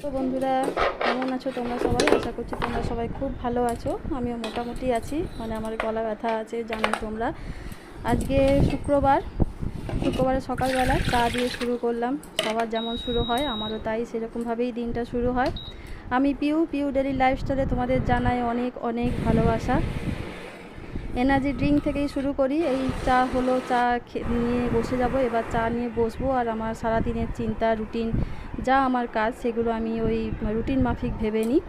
তো বন্ধুরা, কেমন আছো তোমরা সবাই? আশা করছি তোমরা সবাই খুব ভালো আছো। আমিও মোটামুটি আছি, মানে আমার গলা ব্যথা আছে জানোই তোমরা। আজকে শুক্রবারে সকালবেলা চা দিয়ে শুরু করলাম। সবার যেমন শুরু হয় আমারও তাই সেরকমভাবেই দিনটা শুরু হয়। আমি পিউ ডেলি লাইফস্টাইলে তোমাদের জানাই অনেক অনেক ভালোবাসা। এনার্জি ড্রিঙ্ক থেকেই শুরু করি। এই চা হলো, চা নিয়ে বসে যাব, এবার চা নিয়ে বসবো। আর আমার সারাদিনের চিন্তা রুটিন যা আমার কাজ সেগুলো আমি ওই রুটিন মাফিক ভেবে নিই।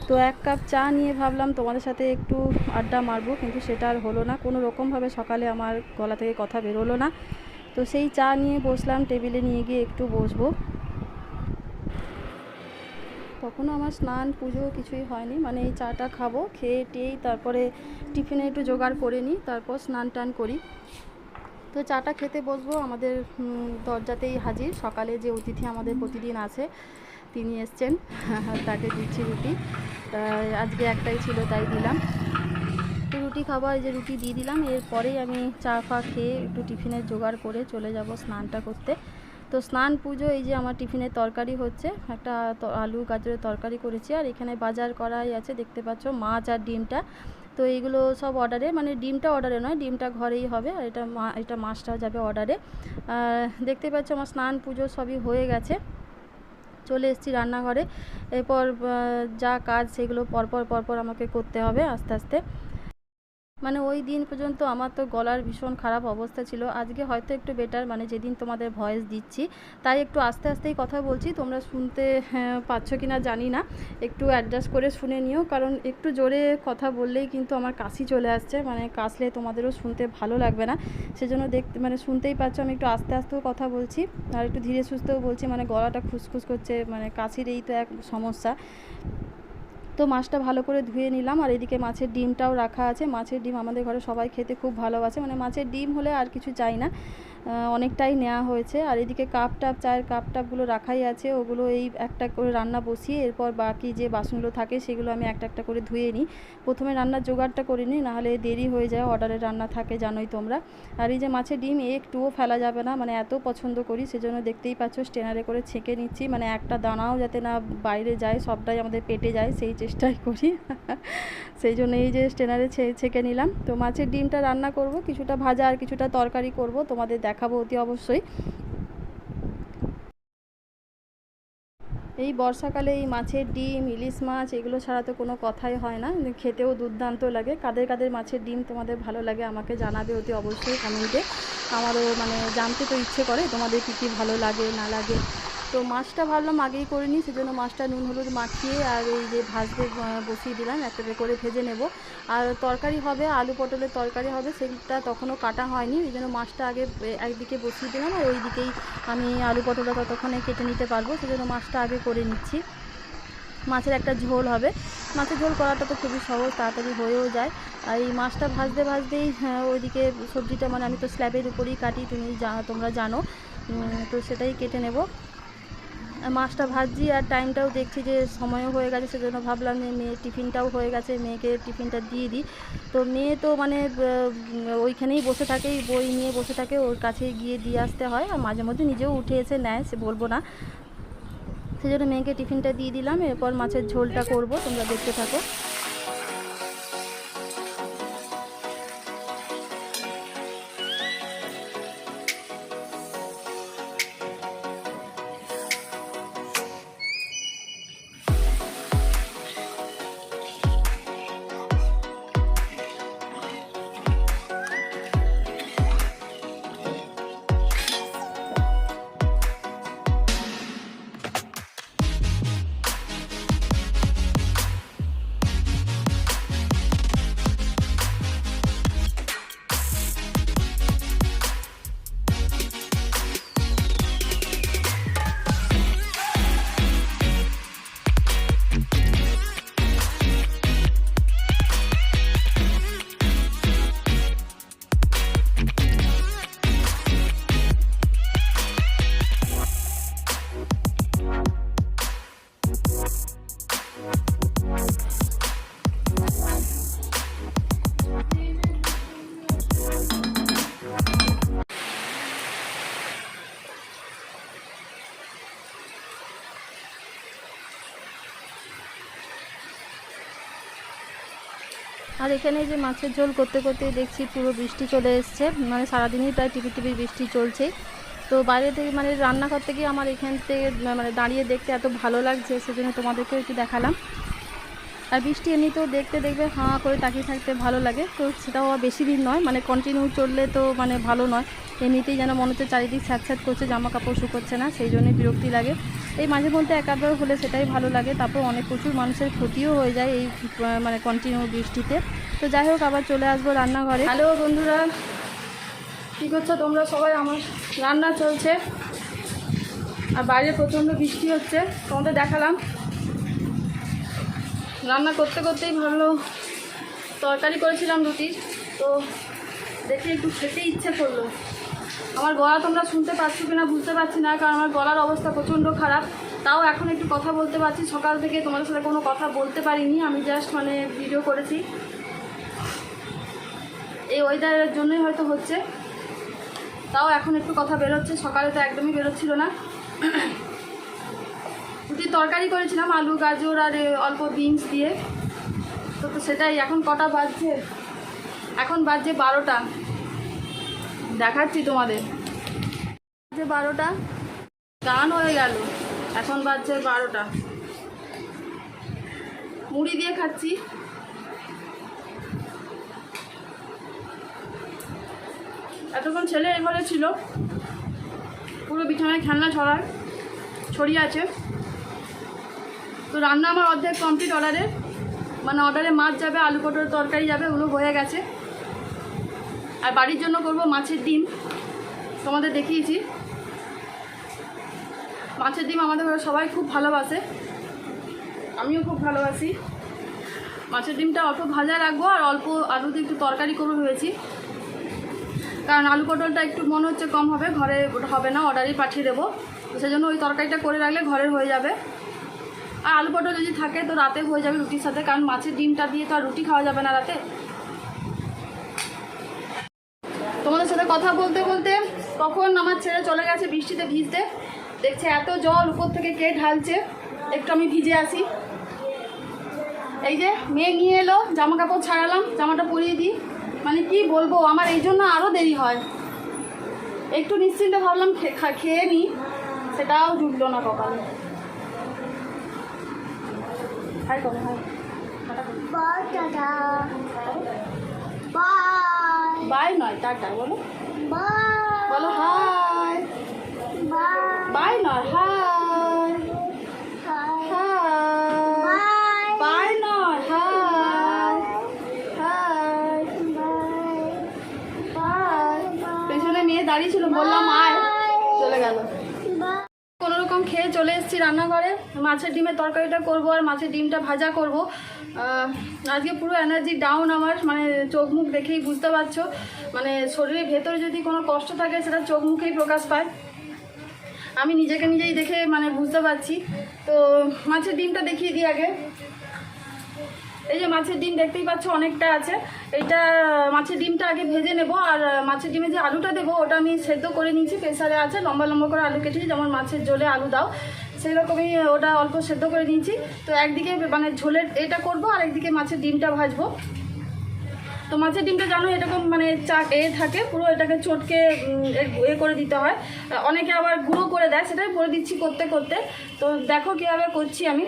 তো এক কাপ চা নিয়ে ভাবলাম তোমাদের সাথে একটু আড্ডা মারবো, কিন্তু সেটা আর হলো না। কোনো রকমভাবে সকালে আমার গলা থেকে কথা বেরোলো না। তো সেই চা নিয়ে বসলাম, টেবিলে নিয়ে গিয়ে একটু বসবো। তখনও আমার স্নান পুজো কিছুই হয়নি, মানে এই চাটা খাবো, খেয়ে টেয়েই তারপরে টিফিনে একটু জোগাড় করে নিই, তারপর স্নান টান করি। তো চাটা খেতে বসবো। আমাদের দরজাতেই হাজির সকালে যে অতিথি আমাদের প্রতিদিন আছে, তিনি এসছেন। তাকে দিচ্ছি রুটি। আজকে একটাই ছিল তাই দিলাম। তো রুটি খাবার, এই যে রুটি দিয়ে দিলাম। এরপরেই আমি চা ফা খেয়ে একটু টিফিনের জোগাড় করে চলে যাব স্নানটা করতে। তো স্নান পুজো, এই যে আমার টিফিনের তরকারি হচ্ছে, একটা আলু গাজরের তরকারি করেছি। আর এখানে বাজার করাই আছে, দেখতে পাচ্ছ, মাছ আর ডিমটা। তো এইগুলো সব অর্ডারে, মানে ডিমটা অর্ডারে নয়, ডিমটা ঘরেই হবে। আর এটা মাছটা যাবে অর্ডারে। দেখতে পাচ্ছ আমার স্নান পুজো সবই হয়ে গেছে। চলে এসেছি রান্নাঘরে। এরপর যা কাজ সেগুলো পরপর আমাকে করতে হবে আস্তে আস্তে। মানে ওই দিন পর্যন্ত আমার তো গলার ভীষণ খারাপ অবস্থা ছিল। আজকে হয়তো একটু বেটার, মানে যেদিন তোমাদের ভয়েস দিচ্ছি তাই একটু আস্তে আস্তেই কথা বলছি। তোমরা শুনতে পাচ্ছ কি না জানি না, একটু অ্যাডজাস্ট করে শুনে নিও, কারণ একটু জোরে কথা বললেই কিন্তু আমার কাশি চলে আসছে। মানে কাশলে তোমাদেরও শুনতে ভালো লাগবে না, সেজন্য মানে শুনতেই পাচ্ছ আমি একটু আস্তে আস্তেও কথা বলছি আর একটু ধীরে সুস্থেও বলছি। মানে গলাটা খুসখুস করছে, মানে কাশির এই তো এক সমস্যা। তো মাছটা ভালো করে ধুয়ে নিলাম। আর এদিকে মাছের ডিমটাও রাখা আছে। মাছের ডিম আমাদের ঘরে সবাই খেতে খুব ভালোবাসে, মানে মাছের ডিম হলে আর কিছু চাই না। অনেকটাই নেওয়া হয়েছে। আর এদিকে চায়ের কাপ টাপগুলো রাখাই আছে, ওগুলো এই একটা করে রান্না বসিয়ে এরপর বাকি যে বাসনগুলো থাকে সেগুলো আমি একটা একটা করে ধুয়ে নিই। প্রথমে রান্নার জোগাড়টা করে নিই, নাহলে দেরি হয়ে যায়, অর্ডারের রান্না থাকে জানোই তোমরা। আর এই যে মাছের ডিম একটুও ফেলা যাবে না, মানে এত পছন্দ করি, সেজন্য দেখতেই পাচ্ছ স্ট্রেনারে করে ছেঁকে নিচ্ছি। মানে একটা দানাও যাতে না বাইরে যায়, সবটাই আমাদের পেটে যায় সেই চেষ্টাই করি। সেই জন্য এই যে স্ট্রেনারে ছেঁকে নিলাম। তো মাছের ডিমটা রান্না করব, কিছুটা ভাজা আর কিছুটা তরকারি করব, তোমাদের দেখাবো অতি অবশ্যই। এই বর্ষাকালে এই মাছের ডিম, ইলিশ মাছ এগুলো ছাড়া তো কোনো কথাই হয় না, খেতেও দুর্দান্ত লাগে। কাদের কাদের মাছের ডিম তোমাদের ভালো লাগে আমাকে জানাবে অতি অবশ্যই কমেন্টে। আমারও মানে জানতে তো ইচ্ছে করে তোমাদের কী কী ভালো লাগে না লাগে। তো মাছটা ভাবলাম আগেই করে নিই, সেজন্য মাছটা নুন হলুদ মাখিয়ে আর এই যে ভাজতে বসিয়ে দিলাম, একটা করে ভেজে নেব। আর তরকারি হবে, আলু পটলের তরকারি হবে, সেটা তখনও কাটা হয়নি, ওই জন্য মাছটা আগে একদিকে বসিয়ে দিলাম। আর ওই দিকেই আমি আলু পটলটা ততক্ষণে কেটে নিতে পারবো, সেজন্য মাছটা আগে করে নিচ্ছি। মাছের একটা ঝোল হবে। মাছের ঝোল করাটা তো খুবই সহজ, তাড়াতাড়ি হয়েও যায়। আর এই মাছটা ভাজতেই ওইদিকে সবজিটা, মানে আমি তো স্ল্যাবের উপরেই কাটি, তোমরা জানো। তো সেটাই কেটে নেব। মাছটা ভাজছি আর টাইমটাও দেখছি যে সময়ও হয়ে গেছে, সেজন্য ভাবলাম যে মেয়ের টিফিনটাও হয়ে গেছে, মেয়েকে টিফিনটা দিয়ে দিই। তো মেয়ে তো মানে ওইখানেই বসে থাকে, বই নিয়ে বসে থাকে, ওর কাছে গিয়ে দিয়ে আসতে হয়। আর মাঝে মধ্যে নিজেও উঠে এসে নেয়, সে বলবো না। সেজন্য মেয়েকে টিফিনটা দিয়ে দিলাম। এরপর মাছের ঝোলটা করব, তোমরা দেখতে থাকো। আর এখানে যে মাছের ঝোল করতে করতে দেখছি পুরো বৃষ্টি চলে এসছে, মানে সারাদিনই প্রায় টিপি টিপি বৃষ্টি চলছে। তো বাইরে থেকে মানে রান্না করতে গিয়ে আমার এখান থেকে মানে দাঁড়িয়ে দেখতে এত ভালো লাগছে, সেজন্য তোমাদেরকেও একটু দেখালাম। আর বৃষ্টি এমনিতেও দেখতে দেখবে হাঁ করে তাকিয়ে থাকতে ভালো লাগে, তো সেটাও বেশি দিন নয়, মানে কন্টিনিউ চললে তো মানে ভালো নয়। এমনিতেই যেন মনে হচ্ছে চারিদিক স্যাঁতস্যাঁত করছে, জামা কাপড় শুকোচ্ছে না, সেই জন্যই বিরক্তি লাগে। এই মাঝে মধ্যে একাধবার হলে সেটাই ভালো লাগে, তারপর অনেক প্রচুর মানুষের ক্ষতিও হয়ে যায় এই মানে কন্টিনিউ বৃষ্টিতে। তো যাই হোক, আবার চলে আসবো রান্নাঘরে। হ্যালো বন্ধুরা, কী করছো তোমরা সবাই? আমার রান্না চলছে আর বাইরে প্রচণ্ড বৃষ্টি হচ্ছে, তোমাদের দেখালাম। রান্না করতে করতেই ভালো তরকারি করেছিলাম রুটির, তো দেখে একটু খেতে ইচ্ছে করলো। আমার গলা তোমরা শুনতে পাচ্ছ কিনা বুঝতে পারছি না, কারণ আমার গলার অবস্থা প্রচণ্ড খারাপ। তাও এখন একটু কথা বলতে পারছি, সকাল থেকে তোমাদের সাথে কোনো কথা বলতে পারিনি, আমি জাস্ট মানে ভিডিও করেছি। এই ওয়েদারের জন্যই হয়তো হচ্ছে, তাও এখন একটু কথা বেরোচ্ছে, সকালে তো একদমই বেরোচ্ছিল না। রুটির তরকারি করেছিলাম আলু গাজর আর অল্প বিনস দিয়ে, তো সেটাই। এখন কটা বাজছে? এখন বাজছে 12টা, দেখাচ্ছি তোমাদের। বাজছে 12টা, গান হয়ে গেল। এখন বাজছে 12টা, মুড়ি দিয়ে খাচ্ছি। এতক্ষণ ছেলে এই ঘরে ছিল, পুরো বিছানায় খেলনা ছড়িয়ে আছে। তো রান্না আমার অর্ধেক কমপ্লিট, অর্ডারে মাছ যাবে, আলু পটলের তরকারি যাবে, ওগুলো হয়ে গেছে। আর বাড়ির জন্য করব মাছের ডিম, তোমাদের দেখিয়েছি। মাছের ডিম আমাদের ঘরে সবাই খুব ভালোবাসে, আমিও খুব ভালোবাসি। মাছের ডিমটা অল্প ভাজা রাখবো আর অল্প আলুতে একটু তরকারি করবো ভেবেছি, কারণ আলু পটলটা একটু মনে হচ্ছে কম হবে, ঘরে হবে না, অর্ডারই পাঠিয়ে দেবো। তো সেজন্য ওই তরকারিটা করে রাখলে ঘরের হয়ে যাবে। আর আলু পটল যদি থাকে তো রাতে হয়ে যাবে রুটির সাথে, কারণ মাছের ডিমটা দিয়ে তো আর রুটি খাওয়া যাবে না রাতে। তোমাদের সাথে কথা বলতে বলতে কখন আমার ছেলে চলে গেছে বৃষ্টিতে ভিজতে, দেখছে এত জল উপর থেকে কে ঢালছে, একটু আমি ভিজে আসি। এই যে মেয়ে নিয়ে এলো, জামা কাপড় ছাড়ালাম, জামাটা পরিয়ে দিই। মানে কি বলবো, আমার এই জন্য আরও দেরি হয়। একটু নিশ্চিন্তে ভাবলাম খেয়ে নিই, সেটাও জুটলো না কপালে। হাই করো, হাই বাই নয় টাটা বলো, বলো হাই। বাই নয় হাই, হাই বাই নয় হাই, হাই হাই। পেছনে মেয়ে দাঁড়িয়ে ছিল, বললাম আয়, চলে গেল। কোনোরকম খেয়ে চলে এসেছি রান্নাঘরে। মাছের ডিমের তরকারিটা করব আর মাছের ডিমটা ভাজা করব। আজকে পুরো এনার্জি ডাউন আমার, মানে চোখ মুখ দেখেই বুঝতে পারছো। মানে শরীরের ভেতরে যদি কোনো কষ্ট থাকে সেটা চোখ মুখেই প্রকাশ পায়, আমি নিজেকে নিজেই দেখে মানে বুঝতে পারছি। তো মাছের ডিমটা দেখিয়ে দিই আগে। এই যে মাছের ডিম দেখতেই পাচ্ছ অনেকটা আছে, এইটা মাছের ডিমটা আগে ভেজে নেব। আর মাছের ডিমে যে আলুটা দেবো ওটা আমি সেদ্ধ করে নিয়েছি, প্রেসারে আছে, লম্বা লম্বা করে আলু কেটেছি, যেমন মাছের ঝোলে আলু দাও সেই রকমই ওটা অল্প সেদ্ধ করে নিয়েছি। তো একদিকে মানে ঝোলের এটা করব আর একদিকে মাছের ডিমটা ভাজবো। তো মাছের ডিমটা জানো এরকম মানে থাকে পুরো, এটাকে চটকে করে দিতে হয়, অনেকে আবার গুঁড়ো করে দেয়, সেটাই বলে দিচ্ছি করতে করতে। তো দেখো কীভাবে করছি আমি।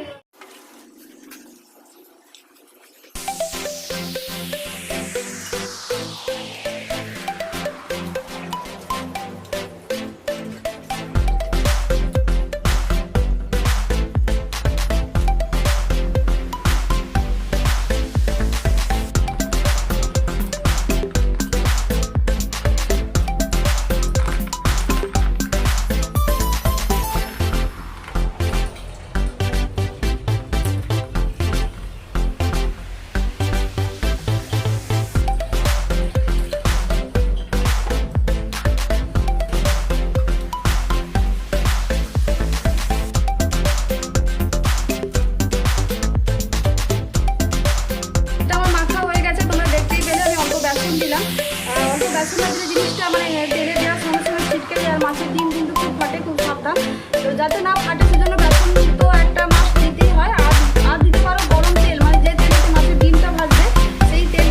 মাছের ডিম কিন্তু খুব ফাটে, খুব সাবধান। তো যাতে না ফাটে সেজন্য বেসন তো একটা মাছ দিতেই হয়, আর দিতে পারো গরম তেল, মানে যে তেলে মাছের ডিমটা ভাজবে সেই তেল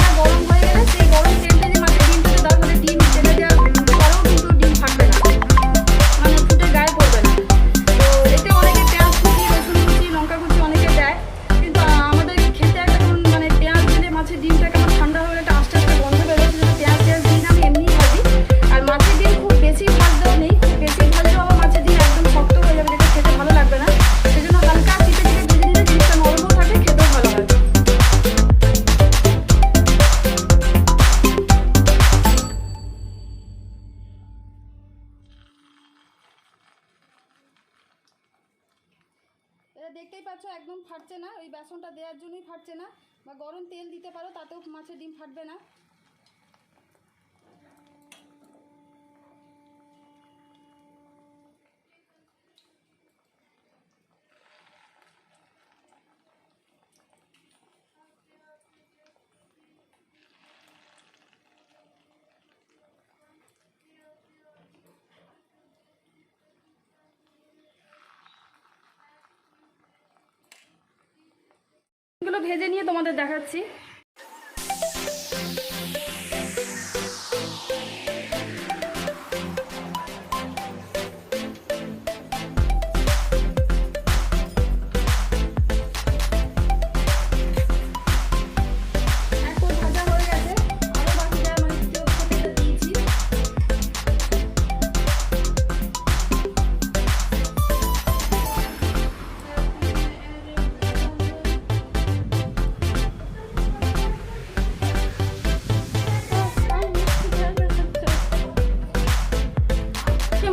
দেখতেই পাচ্ছ একদম ফাটছে না, ওই বেসনটা দেওয়ার জন্যই ফাটছে না, বা গরম তেল দিতে পারো তাতেও মাছের ডিম ফাটবে না। এগুলো ভেজে নিয়ে তোমাদের দেখাচ্ছি।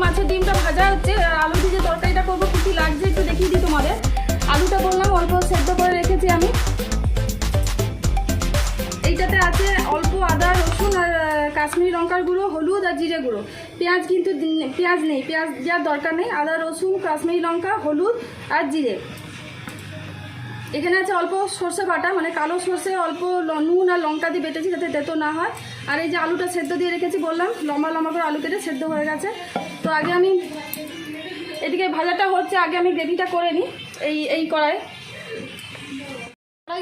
মাছের ডিমটা ভাজা হচ্ছে, আর আলু দিয়ে যে তরকারিটা করবো কী কী লাগছে একটু দেখিয়ে দিই তোমাদের। আলুটা বললাম অল্প সেদ্ধ করে রেখেছি আমি। এইটাতে আছে অল্প আদা রসুন আর কাশ্মীরি লঙ্কার গুঁড়ো, হলুদ আর জিরে গুঁড়ো। পেঁয়াজ কিন্তু পেঁয়াজ নেই, পেঁয়াজ দেওয়ার দরকার নেই। আদা রসুন কাশ্মীরি লঙ্কা হলুদ আর জিরে। এখানে আছে অল্প সর্ষে বাটা, মানে কালো সর্ষে, অল্প নুন আর লঙ্কা দিয়ে বেটেছি যাতে তেতো না হয়। আর এই যে আলুটা সেদ্ধ দিয়ে রেখেছি বললাম, লম্বা লম্বা করে আলু কেটে সেদ্ধ হয়ে গেছে। তো আগে আমি এদিকে ভাজাটা হচ্ছে, আগে আমি গ্রেভিটা করে নিই। এই কড়াই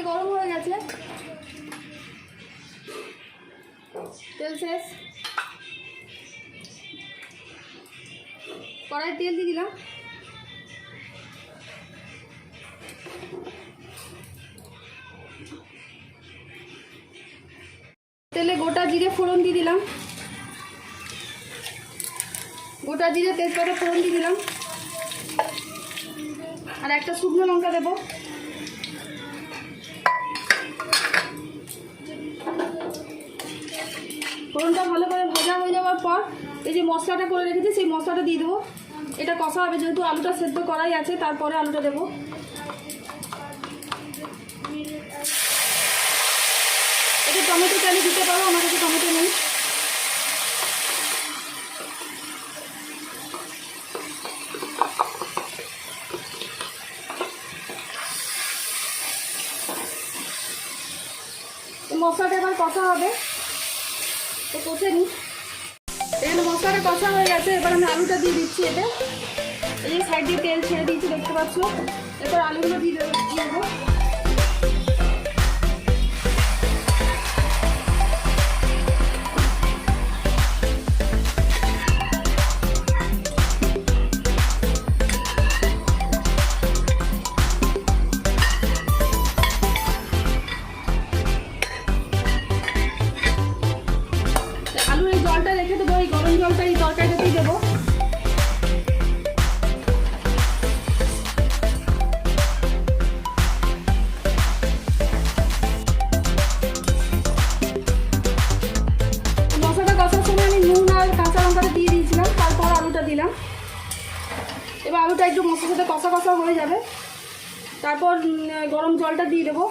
গরম হয়ে গেছে, তেল শেষ, কড়াই তেল দিয়ে দিলাম। তেলে গোটা জিরে ফোড়ন দিয়ে দিলাম, গোটা জিরে তেজপাতা ফোড়ন দিয়ে দিলাম, আর একটা শুকনো লঙ্কা দেবো। ফোড়নটা ভালো করে ভাজা হয়ে যাওয়ার পর এই যে মশলাটা করে রেখেছি সেই মশলাটা দিয়ে দেবো। এটা কষা হবে, যেহেতু আলুটা সেদ্ধ করাই আছে, তারপরে আলুটা দেবো। এটা টমেটো চাইলে দিতে পারো, আমার কাছে টমেটো নেই। মশলাটা এবার কষা হবে, তো কষে নিই। এখানে মশলাটা কষা হয়ে গেছে, এবার আমি আলুটা দিয়ে দিচ্ছি। এতে এই যে সাইড দিয়ে তেল ছেড়ে দিচ্ছি, দেখতে পাচ্ছ। এরপর আলুগুলো দিয়ে দেবো। জলটা রেখে দেবো, এই গরম জলটা এই তরকারিটাতেই দেবো। মশলাটা কষার সময় আমি নুন আর কাঁচা লঙ্কাটা দিয়ে দিয়েছিলাম, তারপর আলুটা দিলাম। এবার আলুটা একটু মশলার সাথে কষা কষা হয়ে যাবে, তারপর গরম জলটা দিয়ে দেবো।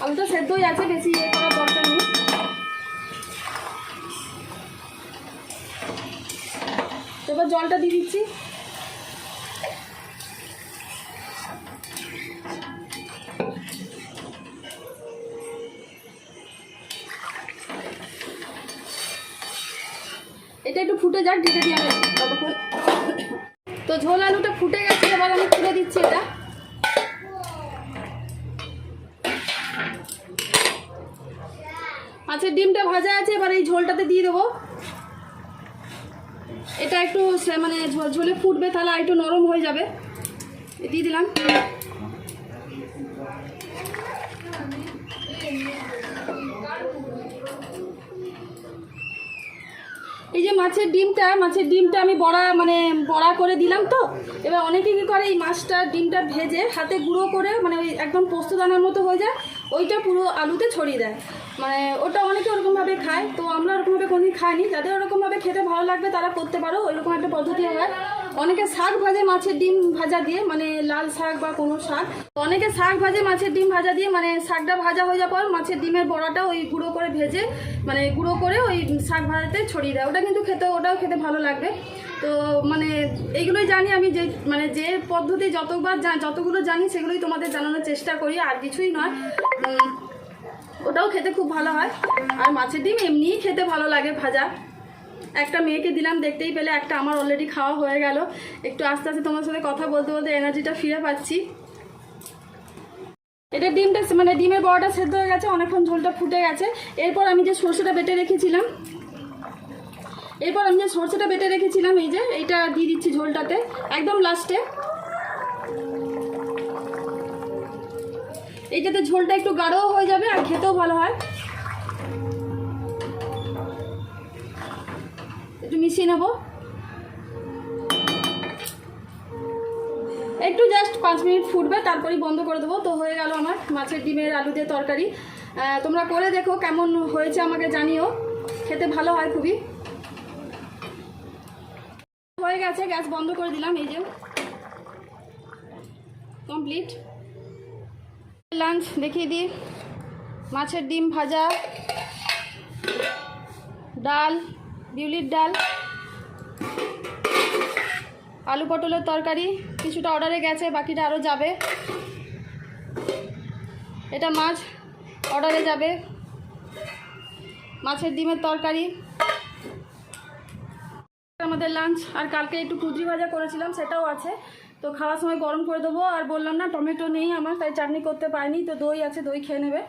আলুটা সেদ্ধই আছে, বেশি ইয়ে করার দরকার নেই। এবার জলটা দিয়ে দিচ্ছি। এটা একটু ফুটে যাক, ঢেকে দিয়ে আমি ততক্ষণ। তো ঝোল আলুটা ফুটে গেছে, এবার আমি তুলে দিচ্ছি এটা। মাছের ডিমটা ভাজা আছে, এবার এই ঝোলটাতে দিয়ে দেবো। এটা একটু মানে ঝোলে ফুটবে, তাহলে আর একটু নরম হয়ে যাবে। দিয়ে দিলাম। এই যে মাছের ডিমটা আমি বড়া করে দিলাম। তো এবার অনেকে কী করে, এই ডিমটা ভেজে হাতে গুঁড়ো করে, মানে ওই একদম পোস্তদানার মতো হয়ে যায়, ওইটা পুরো আলুতে ছড়িয়ে দেয়। মানে ওটা অনেকে ওরকমভাবে খায়, তো আমরা ওরকমভাবে কোনোদিন খাইনি। যাদের ওরকমভাবে খেতে ভালো লাগবে তারা করতে পারো, ওইরকম একটা পদ্ধতি হয়। অনেকে শাক ভাজে মাছের ডিম ভাজা দিয়ে, মানে লাল শাক বা কোনো শাক। অনেকে শাক ভাজে মাছের ডিম ভাজা দিয়ে, মানে শাকটা ভাজা হয়ে যাওয়ার পর মাছের ডিমের বড়াটা ওই গুঁড়ো করে ভেজে, মানে গুঁড়ো করে ওই শাক ভাজাতে ছড়িয়ে দেয়। ওটা কিন্তু ওটাও খেতে ভালো লাগবে। তো মানে এইগুলোই জানি আমি, যে মানে যে পদ্ধতি যতগুলো জানি সেগুলোই তোমাদের জানানোর চেষ্টা করি, আর কিছুই নয়। ওটাও খেতে খুব ভালো হয়। আর মাছের ডিম এমনিই খেতে ভালো লাগে ভাজা। একটা মেয়েকে দিলাম, দেখতেই পেলে একটা আমার অলরেডি খাওয়া হয়ে গেল। একটু আস্তে আস্তে তোমার সাথে কথা বলতে বলতে এনার্জিটা ফিরে পাচ্ছি। এটা ডিমটা, মানে ডিমের বড়াটা সেদ্ধ হয়ে গেছে, অনেকক্ষণ ঝোলটা ফুটে গেছে। এরপর আমি যে সরষেটা বেটে রেখেছিলাম, এই যে এইটা দিয়ে দিচ্ছি ঝোলটাতে একদম লাস্টে। এইটাতে ঝোলটা একটু গাঢ়ও হয়ে যাবে আর খেতেও ভালো হয়। একটু মিশিয়ে নেব, একটু জাস্ট 5 মিনিট ফুটবে, তারপরেই বন্ধ করে দেবো। তো হয়ে গেল আমার মাছের ডিমের আলু দিয়ে তরকারি। তোমরা করে দেখো কেমন হয়েছে, আমাকে জানিও। খেতে ভালো হয় খুবই। হয়ে গেছে, গ্যাস বন্ধ করে দিলাম। এই যে কমপ্লিট লাঞ্চ দেখিয়ে দিই। মাছের ডিম ভাজা, ডাল, বিউলির ডাল, আলু পটলের তরকারি, কিছুটা অর্ডারে গেছে, বাকিটা আরও যাবে। এটা মাছ অর্ডারে যাবে, মাছের ডিমের তরকারি আমাদের লাঞ্চ। আর কালকে একটু কুঁদরি ভাজা করেছিলাম, সেটাও আছে। তো খাওয়ার সময় গরম করে দেবো। আর বললাম না টমেটো নেই আমার, তাই চাটনি করতে পারিনি। তো দই আছে, দই খেয়ে নেবে।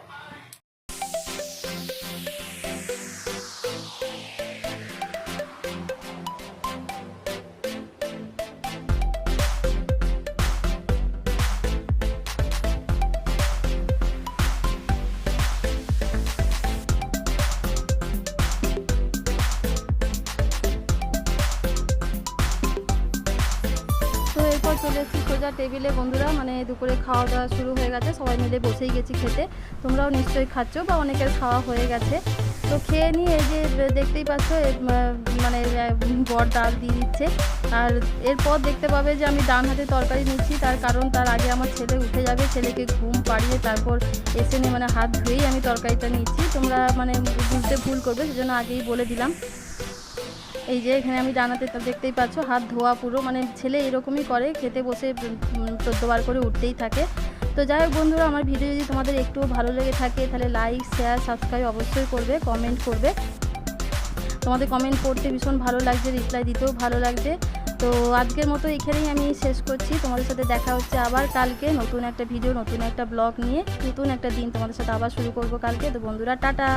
চলে এসেছি সোজা টেবিলে বন্ধুরা, মানে দুপুরে খাওয়া দাওয়া শুরু হয়ে গেছে, সবাই মিলে বসেই গেছি খেতে। তোমরাও নিশ্চয়ই খাচ্ছ বা অনেকের খাওয়া হয়ে গেছে। তো খেয়ে নিয়ে এই যে দেখতেই পাচ্ছ, মানে বর ডাল দিয়ে দিচ্ছে। আর এরপর দেখতে পাবে যে আমি ডান হাতে তরকারি নিচ্ছি, তার কারণ তার আগে আমার ছেলে উঠে যাবে, ছেলেকে ঘুম পাড়িয়ে তারপর এসে নিয়ে মানে হাত ধুয়েই আমি তরকারিটা নিচ্ছি। তোমরা মানে বুঝতে ভুল করবে, সেজন্য আগেই বলে দিলাম। এই যে এখানে আমি ডানাতে দেখতেই পাচ্ছ হাত ধোয়া পুরো, মানে ছেলে এরকমই করে, খেতে বসে 14 বার করে উঠতেই থাকে। তো যাই হোক বন্ধুরা, আমার ভিডিও যদি তোমাদের একটুও ভালো লেগে থাকে তাহলে লাইক, শেয়ার, সাবস্ক্রাইব অবশ্যই করবে, কমেন্ট করবে। তোমাদের কমেন্ট পড়তে ভীষণ ভালো লাগছে, রিপ্লাই দিতেও ভালো লাগছে। তো আজকের মতো এখানেই আমি শেষ করছি। তোমাদের সাথে দেখা হচ্ছে আবার কালকে নতুন একটা ভিডিও, নতুন একটা ব্লগ নিয়ে। নতুন একটা দিন তোমাদের সাথে আবার শুরু করব কালকে। তো বন্ধুরা টাটা।